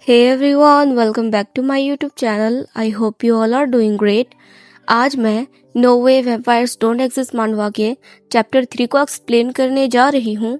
Hey everyone, welcome back to my YouTube channel. I hope you all are doing great. आज मैं No Way Vampires Don't Exist मानवा के chapter 3 को explain करने जा रही हूँ।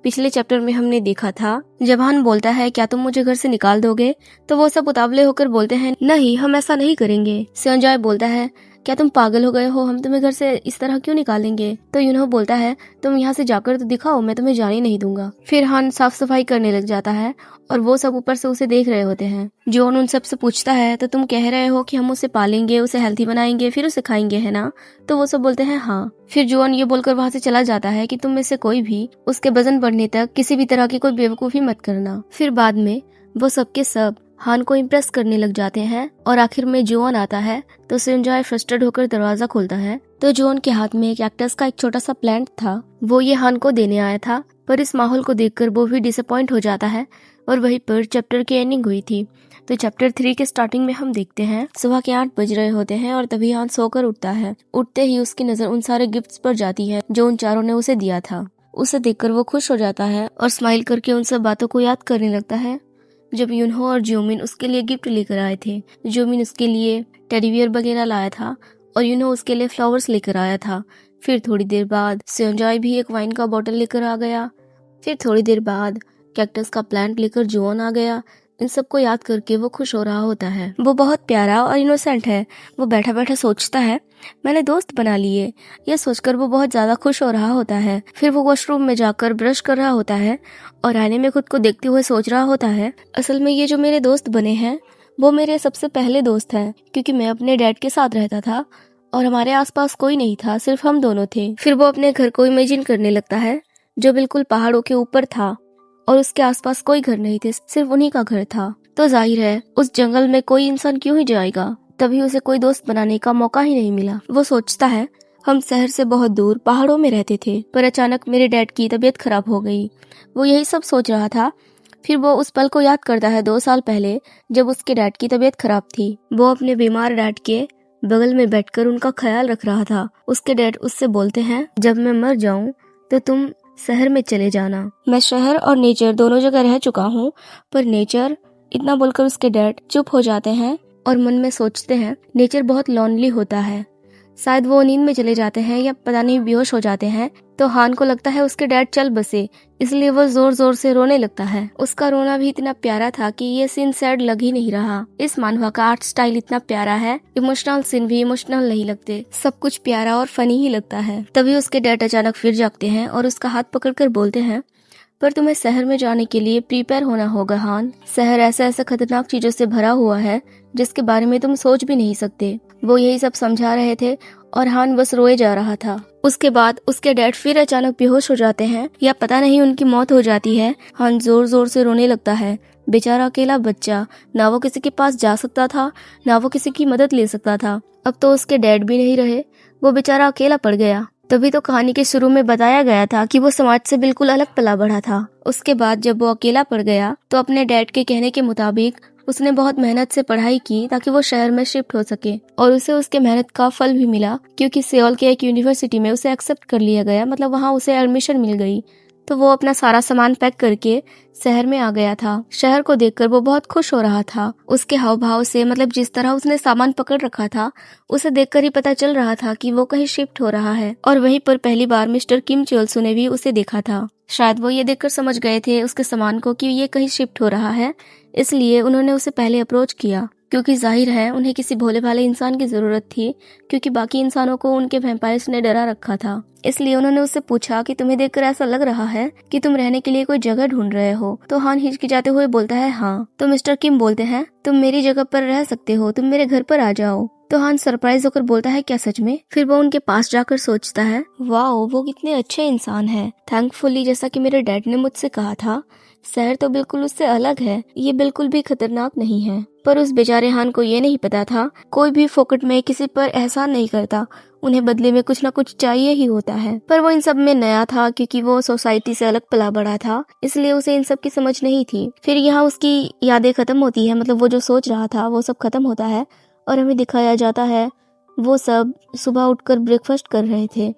पिछले चैप्टर में हमने देखा था जब हान बोलता है क्या तुम मुझे घर से निकाल दोगे, तो वो सब उतावले होकर बोलते हैं नहीं हम ऐसा नहीं करेंगे। सेओनजाय बोलता है क्या तुम पागल हो गए हो, हम तुम्हें घर से इस तरह क्यों निकालेंगे। तो यूनहो बोलता है तुम यहाँ से जाकर तो दिखाओ, मैं तुम्हें जाने नहीं दूंगा। फिर हान साफ सफाई करने लग जाता है और वो सब ऊपर से उसे देख रहे होते हैं। जॉन उन सब से पूछता है तो तुम कह रहे हो कि हम उसे पालेंगे, उसे हेल्थी बनाएंगे, फिर उसे खाएंगे, है ना। तो वो सब बोलते हैं हाँ। फिर जॉन ये बोलकर वहाँ से चला जाता है कि तुम में से कोई भी उसके वजन बढ़ने तक किसी भी तरह की कोई बेवकूफी मत करना। फिर बाद में वो सबके सब हान को इम्प्रेस करने लग जाते हैं और आखिर में जॉन आता है तो सेओनजाय फ्रस्ट्रेट होकर दरवाजा खोलता है। तो जॉन के हाथ में कैक्टस का एक छोटा सा प्लांट था, वो ये हान को देने आया था, पर इस माहौल को देखकर वो भी डिसअपॉइंट हो जाता है और वहीं पर चैप्टर की एंडिंग हुई थी। तो चैप्टर 3 के स्टार्टिंग में हम देखते हैं सुबह के 8 बज रहे होते हैं और तभी हान सोकर उठता है। उठते ही उसकी नजर उन सारे गिफ्ट्स पर जाती है जो उन चारों ने उसे दिया था। उसे देखकर वो खुश हो जाता है और स्माइल करके उन सब बातों को याद करने लगता है जब यूनहो और ज्योमिन उसके लिए गिफ्ट लेकर आए थे। ज्योमिन उसके लिए टेडी बियर वगैरह लाया था और यूनहो उसके लिए फ्लावर्स लेकर आया था। फिर थोड़ी देर बाद सेओनजाय भी एक वाइन का बोतल लेकर आ गया। फिर थोड़ी देर बाद कैक्टस का प्लांट लेकर जॉन आ गया। इन सबको याद करके वो खुश हो रहा होता है। वो बहुत प्यारा और इनोसेंट है। वो बैठा बैठा सोचता है मैंने दोस्त बना लिए। यह सोचकर वो बहुत ज्यादा खुश हो रहा होता है। फिर वो वॉशरूम में जाकर ब्रश कर रहा होता है और आईने में खुद को देखते हुए सोच रहा होता है असल में ये जो मेरे दोस्त बने हैं वो मेरे सबसे पहले दोस्त हैं, क्योंकि मैं अपने डैड के साथ रहता था और हमारे आसपास कोई नहीं था, सिर्फ हम दोनों थे। फिर वो अपने घर को इमेजिन करने लगता है जो बिल्कुल पहाड़ों के ऊपर था और उसके आसपास कोई घर नहीं थे, सिर्फ उन्हीं का घर था। तो जाहिर है उस जंगल में कोई इंसान क्यों ही जाएगा, तभी उसे कोई दोस्त बनाने का मौका ही नहीं मिला। वो सोचता है हम शहर से बहुत दूर पहाड़ों में रहते थे, पर अचानक मेरे डैड की तबीयत खराब हो गई। वो यही सब सोच रहा था। फिर वो उस पल को याद करता है 2 साल पहले जब उसके डैड की तबीयत खराब थी। वो अपने बीमार डैड के बगल में बैठकर उनका ख्याल रख रहा था। उसके डैड उससे बोलते हैं जब मैं मर जाऊं तो तुम शहर में चले जाना। मैं शहर और नेचर दोनों जगह रह चुका हूँ, पर नेचर, इतना बोलकर उसके डैड चुप हो जाते हैं और मन में सोचते हैं नेचर बहुत लॉनली होता है। शायद वो नींद में चले जाते हैं या पता नहीं बेहोश हो जाते हैं। तो हान को लगता है उसके डैड चल बसे, इसलिए वो जोर जोर से रोने लगता है। उसका रोना भी इतना प्यारा था कि ये सीन सैड लग ही नहीं रहा। इस मानवा का आर्ट स्टाइल इतना प्यारा है, इमोशनल सीन भी इमोशनल नहीं लगते, सब कुछ प्यारा और फनी ही लगता है। तभी उसके डैड अचानक फिर जागते हैं और उसका हाथ पकड़कर बोलते हैं पर तुम्हें शहर में जाने के लिए प्रिपेयर होना होगा हान। शहर ऐसे ऐसे खतरनाक चीजों से भरा हुआ है जिसके बारे में तुम सोच भी नहीं सकते। वो यही सब समझा रहे थे और हान बस रोए जा रहा था। उसके बाद उसके डैड फिर अचानक बेहोश हो जाते हैं या पता नहीं उनकी मौत हो जाती है। हान जोर जोर से रोने लगता है। बेचारा अकेला बच्चा, ना वो किसी के पास जा सकता था ना वो किसी की मदद ले सकता था। अब तो उसके डैड भी नहीं रहे, वो बेचारा अकेला पड़ गया। तभी तो कहानी के शुरू में बताया गया था कि वो समाज से बिल्कुल अलग पला बढ़ा था। उसके बाद जब वो अकेला पड़ गया तो अपने डैड के कहने के मुताबिक उसने बहुत मेहनत से पढ़ाई की ताकि वो शहर में शिफ्ट हो सके और उसे उसके मेहनत का फल भी मिला, क्योंकि सियोल के एक यूनिवर्सिटी में उसे एक्सेप्ट कर लिया गया, मतलब वहाँ उसे एडमिशन मिल गई। तो वो अपना सारा सामान पैक करके शहर में आ गया था। शहर को देखकर वो बहुत खुश हो रहा था। उसके हाव भाव से, मतलब जिस तरह उसने सामान पकड़ रखा था, उसे देखकर ही पता चल रहा था कि वो कहीं शिफ्ट हो रहा है। और वहीं पर पहली बार मिस्टर किम चोल-सू ने भी उसे देखा था। शायद वो ये देखकर समझ गए थे उसके सामान को कि ये कहीं शिफ्ट हो रहा है, इसलिए उन्होंने उसे पहले अप्रोच किया, क्योंकि जाहिर है उन्हें किसी भोले भाले इंसान की जरूरत थी, क्योंकि बाकी इंसानों को उनके वैम्पायर्स ने डरा रखा था। इसलिए उन्होंने उससे पूछा कि तुम्हें देखकर ऐसा लग रहा है कि तुम रहने के लिए कोई जगह ढूंढ रहे हो। तो हान हिचकिचाते हुए बोलता है हाँ। तो मिस्टर किम बोलते हैं तुम मेरी जगह पर रह सकते हो, तुम मेरे घर पर आ जाओ। तो हान सरप्राइज होकर बोलता है क्या सच में? फिर वो उनके पास जाकर सोचता है वाओ वो कितने अच्छे इंसान है। थैंकफुली जैसा कि मेरे डैड ने मुझसे कहा था, शहर तो बिल्कुल उससे अलग है, ये बिल्कुल भी खतरनाक नहीं है। पर उस बेचारे हान को ये नहीं पता था कोई भी फोकट में किसी पर एहसान नहीं करता, उन्हें बदले में कुछ ना कुछ चाहिए ही होता है। पर वो इन सब में नया था, क्योंकि वो सोसाइटी से अलग पला बड़ा था, इसलिए उसे इन सब की समझ नहीं थी। फिर यहाँ उसकी यादें खत्म होती है, मतलब वो जो सोच रहा था वो सब खत्म होता है और हमें दिखाया जाता है वो सब सुबह उठकर ब्रेकफास्ट कर रहे थे।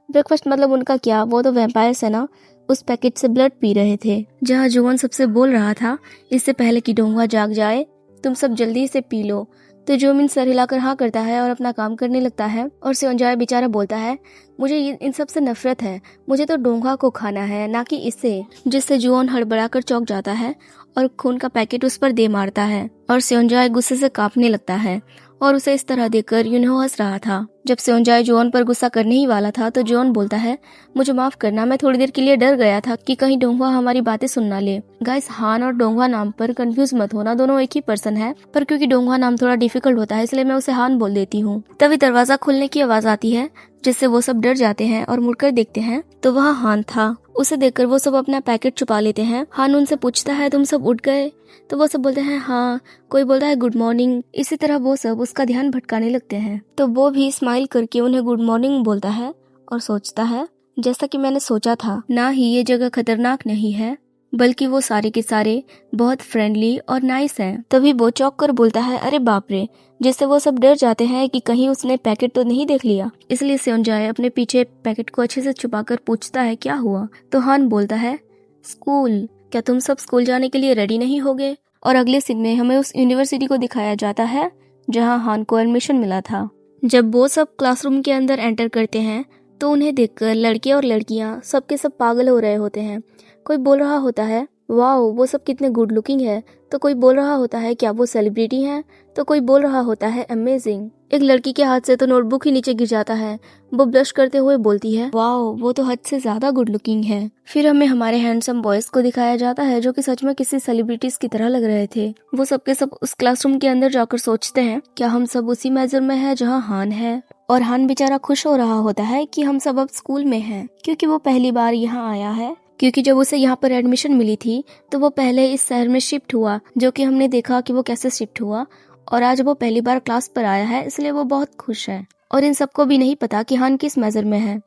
ब्रेकफास्ट मतलब उनका क्या, वो तो वैम्पायर्स है ना, उस पैकेट से ब्लड पी रहे थे। जहाँ जुआन सबसे बोल रहा था इससे पहले कि डोंगवा जाग जाए, तुम सब जल्दी से पी लो। तो जोमिन सर हिलाकर हाँ करता है और अपना काम करने लगता है। और सेओंजाय बेचारा बोलता है, मुझे इन सब से नफरत है, मुझे तो डोंगा को खाना है, ना कि इससे। जिससे जुआन हड़बड़ाकर चौंक जाता है और खून का पैकेट उस पर दे मारता है। और सेओंजाय गुस्से से कांपने लगता है और उसे इस तरह देखकर यूनहो हंस रहा था। जब सेओंजाय जोन पर गुस्सा करने ही वाला था तो जोन बोलता है, मुझे माफ करना, मैं थोड़ी देर के लिए डर गया था कि कहीं डोंगवा हमारी बातें सुन ना ले। गाइस, हान और डोंगवा नाम पर कंफ्यूज मत होना, दोनों एक ही पर्सन है, पर क्योंकि डोंगवा नाम थोड़ा डिफिकल्ट होता है इसलिए मैं उसे हान बोल देती हूँ। तभी दरवाजा खुलने की आवाज आती है जिससे वो सब डर जाते हैं और मुड़कर देखते हैं तो वहाँ हान था। उसे देखकर वो सब अपना पैकेट छुपा लेते हैं। हान उनसे पूछता है, तुम सब उठ गए? तो वो सब बोलते हैं हाँ। कोई बोलता है गुड मॉर्निंग। इसी तरह वो सब उसका ध्यान भटकाने लगते हैं। तो वो भी स्माइल करके उन्हें गुड मॉर्निंग बोलता है और सोचता है, जैसा कि मैंने सोचा था, ना ही ये जगह खतरनाक नहीं है, बल्कि वो सारे के सारे बहुत फ्रेंडली और नाइस हैं। तभी वो चौंक कर बोलता है, अरे बाप रे, जिससे वो सब डर जाते हैं कि कहीं उसने पैकेट तो नहीं देख लिया। इसलिए सेओंजाय अपने पीछे पैकेट को अच्छे से छुपाकर पूछता है, क्या हुआ? तो हान बोलता है, स्कूल, क्या तुम सब स्कूल जाने के लिए रेडी नहीं होगे? और अगले सीन में हमें उस यूनिवर्सिटी को दिखाया जाता है जहाँ हान को एडमिशन मिला था। जब वो सब क्लासरूम के अंदर एंटर करते हैं तो उन्हें देखकर लड़के और लड़कियां सबके सब पागल हो रहे होते हैं। कोई बोल रहा होता है, वाओ वो सब कितने गुड लुकिंग है। तो कोई बोल रहा होता है, क्या वो सेलिब्रिटी हैं? तो कोई बोल रहा होता है, अमेजिंग। एक लड़की के हाथ से तो नोटबुक ही नीचे गिर जाता है। वो ब्लश करते हुए बोलती है, वाओ वो तो हद से ज्यादा गुड लुकिंग है। फिर हमें हमारे हैंडसम बॉयज को दिखाया जाता है जो कि सच में किसी सेलिब्रिटीज की तरह लग रहे थे। वो सबके सब उस क्लासरूम के अंदर जाकर सोचते हैं, क्या हम सब उसी मेजर में है जहाँ हान है? और हान बेचारा खुश हो रहा होता है कि हम सब अब स्कूल में हैं, क्योंकि वो पहली बार यहाँ आया है। क्योंकि जब उसे यहाँ पर एडमिशन मिली थी तो वो पहले इस शहर में शिफ्ट हुआ, जो कि हमने देखा कि वो कैसे शिफ्ट हुआ। और आज वो पहली बार क्लास पर आया है, इसलिए वो बहुत खुश है। और इन सबको भी नहीं पता कि हान किस मेजर में है।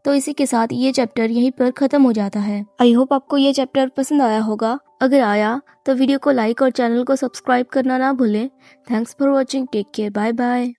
तो इसी के साथ ये चैप्टर यहीं पर खत्म हो जाता है। आई होप आपको ये चैप्टर पसंद आया होगा। अगर आया तो वीडियो को लाइक और चैनल को सब्सक्राइब करना ना भूलें। Thanks for watching, take care, bye bye.